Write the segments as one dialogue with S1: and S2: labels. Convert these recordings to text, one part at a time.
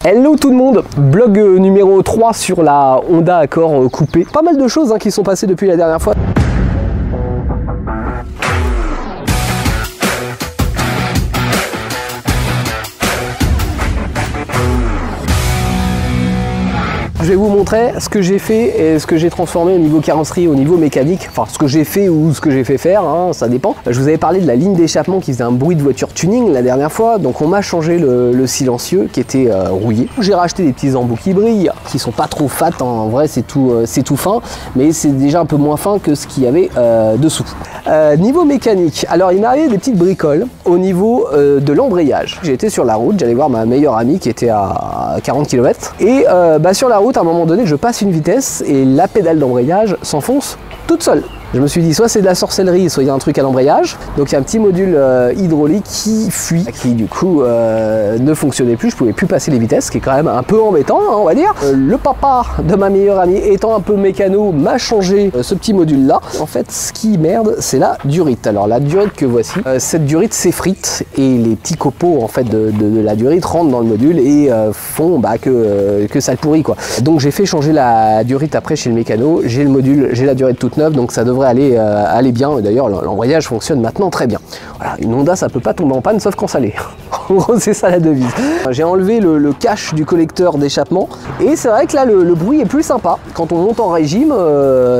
S1: Hello tout le monde, blog numéro 3 sur la Honda Accord coupé. Pas mal de choses qui sont passées depuis la dernière fois. Je vais vous montrer ce que j'ai fait et ce que j'ai transformé au niveau carrosserie, au niveau mécanique. Enfin, ce que j'ai fait ou ce que j'ai fait faire, ça dépend. Je vous avais parlé de la ligne d'échappement qui faisait un bruit de voiture tuning la dernière fois. Donc on m'a changé le silencieux qui était rouillé. J'ai racheté des petits embouts qui brillent, qui sont pas trop fat. En vrai, c'est tout fin, mais c'est déjà un peu moins fin que ce qu'il y avait dessous. Niveau mécanique, alors il m'est arrivé des petites bricoles au niveau de l'embrayage. J'étais sur la route, j'allais voir ma meilleure amie qui était à 40 km. Et sur la route, à un moment donné, je passe une vitesse et la pédale d'embrayage s'enfonce toute seule. Je me suis dit, soit c'est de la sorcellerie, soit il y a un truc à l'embrayage. Donc il y a un petit module hydraulique qui fuit, qui du coup ne fonctionnait plus. Je pouvais plus passer les vitesses, ce qui est quand même un peu embêtant, on va dire. Le papa de ma meilleure amie, étant un peu mécano, m'a changé ce petit module là. En fait, ce qui merde, c'est la durite. Alors la durite que voici, cette durite s'effrite et les petits copeaux en fait de la durite rentrent dans le module et font que ça le pourrit quoi. Donc j'ai fait changer la durite après chez le mécano. J'ai le module, j'ai la durite toute neuve, donc ça devrait aller bien. D'ailleurs l'embrayage fonctionne maintenant très bien. Voilà, une Honda ça peut pas tomber en panne sauf quand ça l'est. En gros c'est ça la devise. J'ai enlevé le cache du collecteur d'échappement et c'est vrai que là le bruit est plus sympa. Quand on monte en régime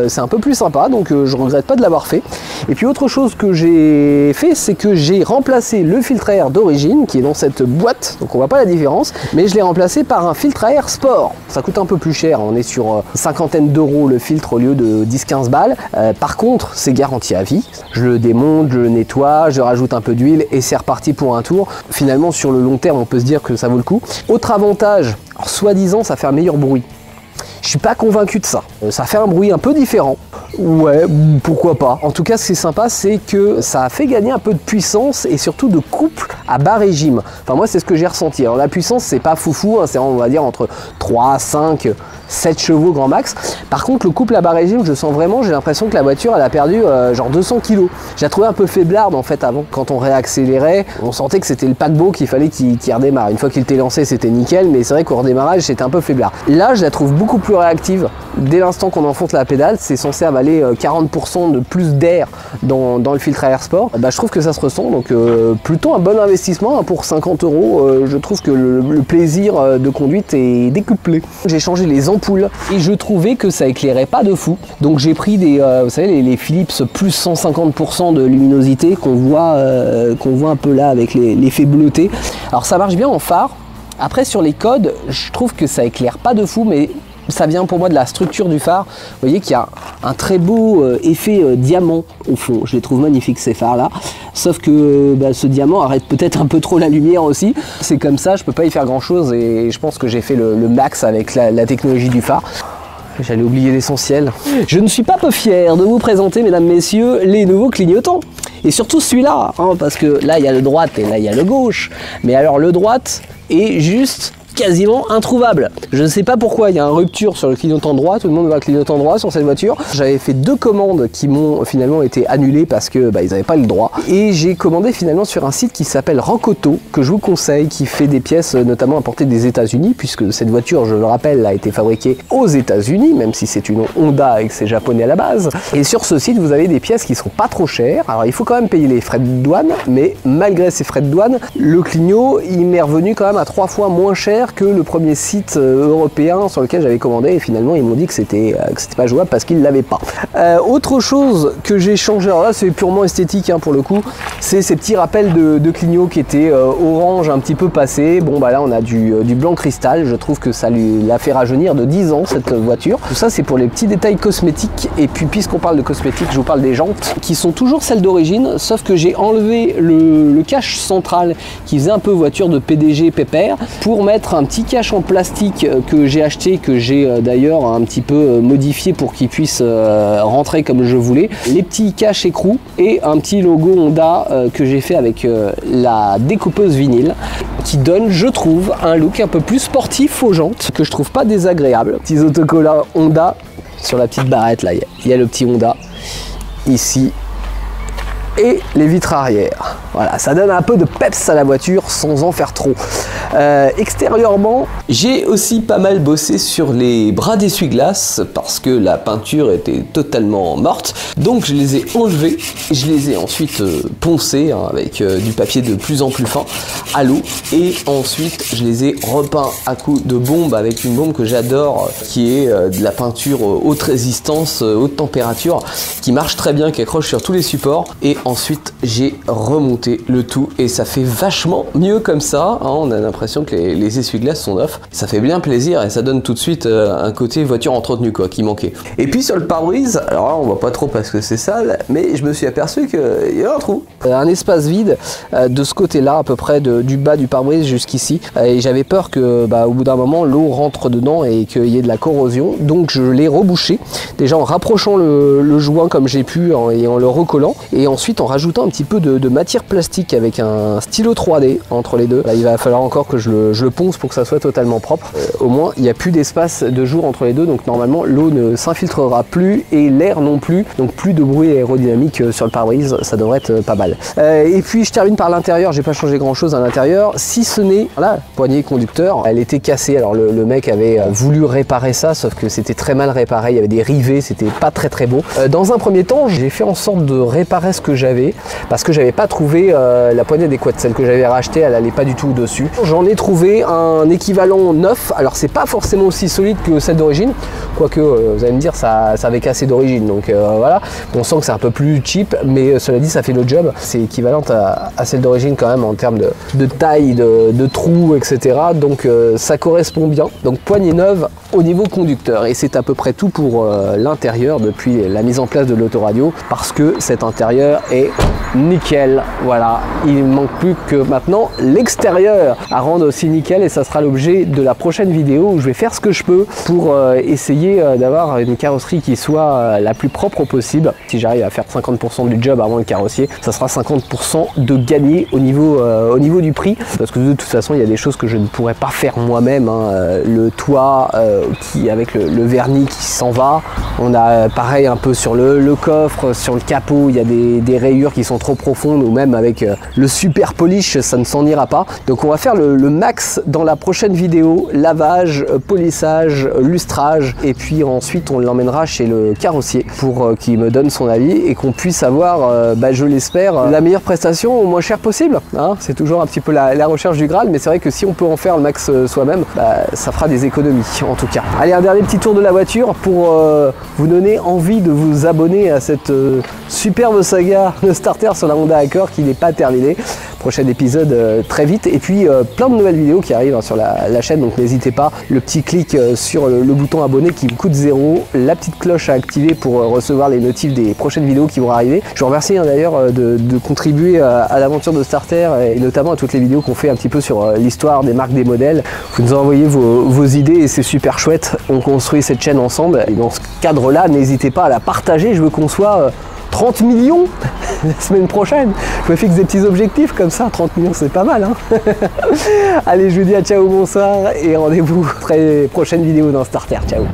S1: c'est un peu plus sympa, donc je regrette pas de l'avoir fait. Et puis autre chose que j'ai fait, c'est que j'ai remplacé le filtre à air d'origine qui est dans cette boîte, donc on voit pas la différence, mais je l'ai remplacé par un filtre à air sport. Ça coûte un peu plus cher, on est sur cinquantaine d'euros le filtre au lieu de 10-15 balles. Par contre, c'est garanti à vie. Je le démonte, je le nettoie, je rajoute un peu d'huile et c'est reparti pour un tour. Finalement, sur le long terme, on peut se dire que ça vaut le coup. Autre avantage, soi-disant, ça fait un meilleur bruit. Je suis pas convaincu de ça. Ça fait un bruit un peu différent. Ouais, pourquoi pas. En tout cas, ce qui est sympa, c'est que ça a fait gagner un peu de puissance et surtout de couple à bas régime. Enfin, moi, c'est ce que j'ai ressenti. Alors, la puissance, c'est pas foufou, c'est on va dire entre 3, 5, 7 chevaux grand max. Par contre, le couple à bas régime, je sens vraiment, j'ai l'impression que la voiture, elle a perdu genre 200 kg. Je la trouvais un peu faiblarde en fait avant. Quand on réaccélérait, on sentait que c'était le paquebot qu'il fallait qu'il redémarre. Une fois qu'il était lancé, c'était nickel, mais c'est vrai qu'au redémarrage, c'était un peu faiblard. Là, je la trouve beaucoup plus réactive. Dès l'instant qu'on enfonce la pédale, c'est censé avaler 40% de plus d'air dans le filtre à air sport. Je trouve que ça se ressent, donc plutôt un bon investissement pour 50 €. Je trouve que le plaisir de conduite est décuplé. J'ai changé les ampoules et je trouvais que ça éclairait pas de fou. Donc j'ai pris des, vous savez, les Philips plus 150% de luminosité qu'on voit un peu là avec l'effet bleuté. Alors ça marche bien en phare. Après sur les codes, je trouve que ça éclaire pas de fou, mais ça vient pour moi de la structure du phare. Vous voyez qu'il y a un très beau effet diamant au fond. Je les trouve magnifiques ces phares là. Sauf que ce diamant arrête peut-être un peu trop la lumière aussi. C'est comme ça, je peux pas y faire grand chose et je pense que j'ai fait le max avec la technologie du phare. J'allais oublier l'essentiel. Je ne suis pas peu fier de vous présenter, mesdames, messieurs, les nouveaux clignotants. Et surtout celui-là, parce que là il y a le droite et là il y a le gauche. Mais alors le droite est juste quasiment introuvable. Je ne sais pas pourquoi il y a une rupture sur le clignotant droit. Tout le monde voit le clignotant droit sur cette voiture. J'avais fait 2 commandes qui m'ont finalement été annulées parce que ils n'avaient pas le droit. Et j'ai commandé finalement sur un site qui s'appelle Rankoto, que je vous conseille, qui fait des pièces notamment importées des États-Unis, puisque cette voiture, je le rappelle, a été fabriquée aux États-Unis, même si c'est une Honda et que c'est japonais à la base. Et sur ce site, vous avez des pièces qui sont pas trop chères. Alors il faut quand même payer les frais de douane, mais malgré ces frais de douane, le clignot, il m'est revenu quand même à 3 fois moins cher que le premier site européen sur lequel j'avais commandé, et finalement ils m'ont dit que c'était pas jouable parce qu'ils l'avaient pas. Autre chose que j'ai changé, alors là c'est purement esthétique pour le coup, c'est ces petits rappels de clignot qui étaient orange un petit peu passé. Bon là on a du blanc cristal, je trouve que ça lui l'a fait rajeunir de 10 ans cette voiture. Tout ça c'est pour les petits détails cosmétiques. Et puis puisqu'on parle de cosmétiques, je vous parle des jantes qui sont toujours celles d'origine, sauf que j'ai enlevé le cache central qui faisait un peu voiture de PDG pépère pour mettre un petit cache en plastique que j'ai acheté, que j'ai d'ailleurs un petit peu modifié pour qu'il puisse rentrer comme je voulais. Les petits caches écrous et un petit logo Honda que j'ai fait avec la découpeuse vinyle qui donne, je trouve, un look un peu plus sportif aux jantes que je trouve pas désagréable. Petits autocollants Honda sur la petite barrette là, il y a le petit Honda ici et les vitres arrière. Voilà, ça donne un peu de peps à la voiture sans en faire trop. Extérieurement, j'ai aussi pas mal bossé sur les bras d'essuie-glace parce que la peinture était totalement morte. Donc je les ai enlevés, je les ai ensuite poncés avec du papier de plus en plus fin à l'eau, et ensuite je les ai repeints à coups de bombe avec une bombe que j'adore, qui est de la peinture haute résistance, haute température, qui marche très bien, qui accroche sur tous les supports. Et ensuite j'ai remonté le tout et ça fait vachement mieux comme ça, hein. On a l'impression que les essuie-glaces sont neufs, ça fait bien plaisir et ça donne tout de suite un côté voiture entretenue quoi, qui manquait. Et puis sur le pare-brise, alors là on voit pas trop parce que c'est sale, mais je me suis aperçu qu'il y a un trou, un espace vide de ce côté là, à peu près du bas du pare-brise jusqu'ici, et j'avais peur que au bout d'un moment l'eau rentre dedans et qu'il y ait de la corrosion, donc je l'ai rebouché déjà en rapprochant le joint comme j'ai pu et en le recollant, et ensuite en rajoutant un petit peu de matière plastique avec un stylo 3D entre les deux. Là, il va falloir encore que je le ponce pour que ça soit totalement propre. Au moins il n'y a plus d'espace de jour entre les deux, donc normalement l'eau ne s'infiltrera plus et l'air non plus, donc plus de bruit aérodynamique sur le pare-brise, ça devrait être pas mal. Et puis je termine par l'intérieur, j'ai pas changé grand chose à l'intérieur, si ce n'est la poignée conducteur, elle était cassée. Alors le mec avait voulu réparer ça, sauf que c'était très mal réparé, il y avait des rivets, c'était pas très beau. Dans un premier temps, j'ai fait en sorte de réparer ce que j'avais, parce que j'avais pas trouvé la poignée adéquate, celle que j'avais rachetée, elle allait pas du tout dessus. J'en ai trouvé un équivalent neuf, alors c'est pas forcément aussi solide que celle d'origine, quoique vous allez me dire ça avait cassé d'origine, donc voilà, on sent que c'est un peu plus cheap, mais cela dit ça fait le job, c'est équivalent à celle d'origine quand même en termes de taille, de trous, etc. Donc ça correspond bien. Donc poignée neuve au niveau conducteur, et c'est à peu près tout pour l'intérieur depuis la mise en place de l'autoradio, parce que cet intérieur est nickel. Voilà, il manque plus que maintenant l'extérieur à rendre aussi nickel, et ça sera l'objet de la prochaine vidéo où je vais faire ce que je peux pour essayer d'avoir une carrosserie qui soit la plus propre possible. Si j'arrive à faire 50% du job avant le carrossier, ça sera 50% de gagné au niveau du prix, parce que de toute façon il y a des choses que je ne pourrais pas faire moi-même, hein. Le toit avec le vernis qui s'en va, on a pareil un peu sur le coffre, sur le capot, il y a des rayures qui sont trop profondes, ou même avec le super polish ça ne s'en ira pas. Donc on va faire le max dans la prochaine vidéo, lavage, polissage, lustrage, et puis ensuite on l'emmènera chez le carrossier pour qu'il me donne son avis et qu'on puisse avoir, je l'espère, la meilleure prestation au moins cher possible, hein. C'est toujours un petit peu la recherche du Graal, mais c'est vrai que si on peut en faire le max soi-même, ça fera des économies en tout cas. Allez, un dernier petit tour de la voiture pour vous donner envie de vous abonner à cette superbe saga de starter sur la Honda Accord qui n'est pas terminée. Prochain épisode très vite, et puis plein de nouvelles vidéos qui arrivent sur la chaîne, donc n'hésitez pas, le petit clic sur le bouton abonné qui me coûte 0, la petite cloche à activer pour recevoir les notifs des prochaines vidéos qui vont arriver. Je vous remercie d'ailleurs de contribuer à l'aventure de Starter, et notamment à toutes les vidéos qu'on fait un petit peu sur l'histoire des marques, des modèles. Vous nous envoyez vos idées et c'est super chouette, on construit cette chaîne ensemble, et dans ce cadre là n'hésitez pas à la partager. Je veux qu'on soit 30 millions la semaine prochaine. Je me fixe des petits objectifs comme ça, 30 millions c'est pas mal, hein. Allez, je vous dis à ciao, bonsoir, et rendez-vous très prochaine vidéo dans Starter. Ciao.